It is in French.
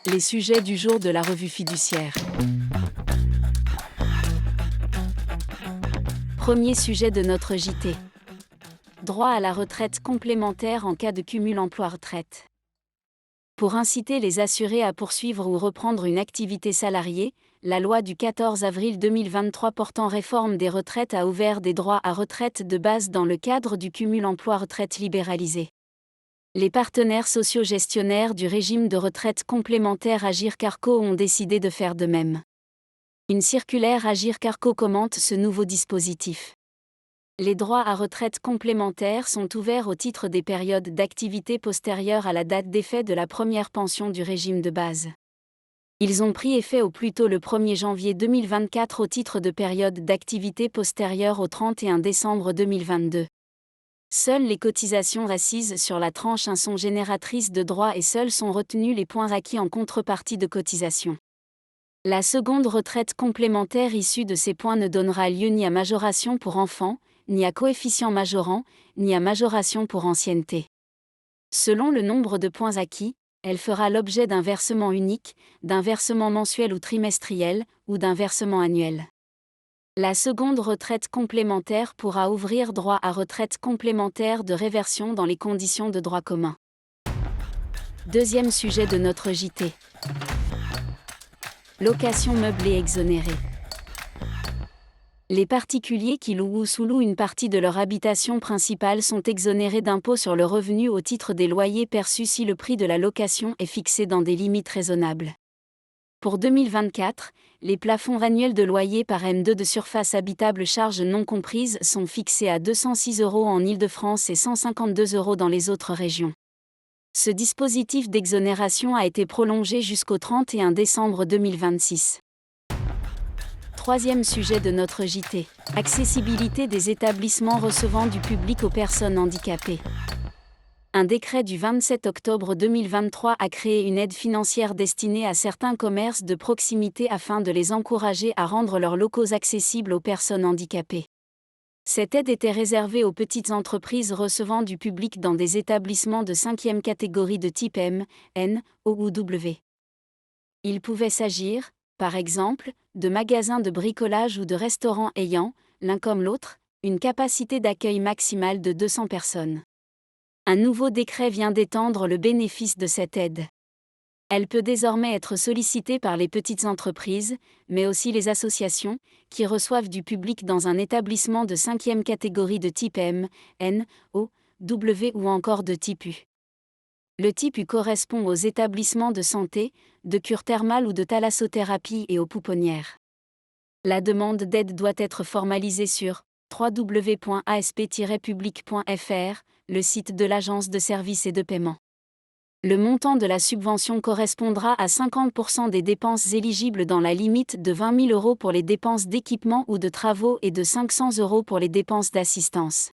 Les sujets du jour de la revue fiduciaire. Premier sujet de notre JT. Droit à la retraite complémentaire en cas de cumul emploi-retraite. Pour inciter les assurés à poursuivre ou reprendre une activité salariée, la loi du 14 avril 2023 portant réforme des retraites a ouvert des droits à retraite de base dans le cadre du cumul emploi-retraite libéralisé. Les partenaires socio-gestionnaires du régime de retraite complémentaire Agirc Arrco ont décidé de faire de même. Une circulaire Agirc Arrco commente ce nouveau dispositif. Les droits à retraite complémentaire sont ouverts au titre des périodes d'activité postérieures à la date d'effet de la première pension du régime de base. Ils ont pris effet au plus tôt le 1er janvier 2024 au titre de période d'activité postérieure au 31 décembre 2022. Seules les cotisations assises sur la tranche 1 sont génératrices de droits et seuls sont retenus les points acquis en contrepartie de cotisations. La seconde retraite complémentaire issue de ces points ne donnera lieu ni à majoration pour enfants, ni à coefficient majorant, ni à majoration pour ancienneté. Selon le nombre de points acquis, elle fera l'objet d'un versement unique, d'un versement mensuel ou trimestriel, ou d'un versement annuel. La seconde retraite complémentaire pourra ouvrir droit à retraite complémentaire de réversion dans les conditions de droit commun. Deuxième sujet de notre JT. Location meublée exonérée. Les particuliers qui louent ou sous-louent une partie de leur habitation principale sont exonérés d'impôt sur le revenu au titre des loyers perçus si le prix de la location est fixé dans des limites raisonnables. Pour 2024, les plafonds annuels de loyer par M2 de surface habitable charges non comprises sont fixés à 206 € en Île-de-France et 152 € dans les autres régions. Ce dispositif d'exonération a été prolongé jusqu'au 31 décembre 2026. Troisième sujet de notre JT. Accessibilité des établissements recevant du public aux personnes handicapées. Un décret du 27 octobre 2023 a créé une aide financière destinée à certains commerces de proximité afin de les encourager à rendre leurs locaux accessibles aux personnes handicapées. Cette aide était réservée aux petites entreprises recevant du public dans des établissements de 5e catégorie de type M, N, O ou W. Il pouvait s'agir, par exemple, de magasins de bricolage ou de restaurants ayant, l'un comme l'autre, une capacité d'accueil maximale de 200 personnes. Un nouveau décret vient d'étendre le bénéfice de cette aide. Elle peut désormais être sollicitée par les petites entreprises, mais aussi les associations, qui reçoivent du public dans un établissement de 5e catégorie de type M, N, O, W ou encore de type U. Le type U correspond aux établissements de santé, de cure thermale ou de thalassothérapie et aux pouponnières. La demande d'aide doit être formalisée sur www.asp-public.fr, le site de l'Agence de services et de paiement. Le montant de la subvention correspondra à 50% des dépenses éligibles dans la limite de 20 000 € pour les dépenses d'équipement ou de travaux et de 500 € pour les dépenses d'assistance.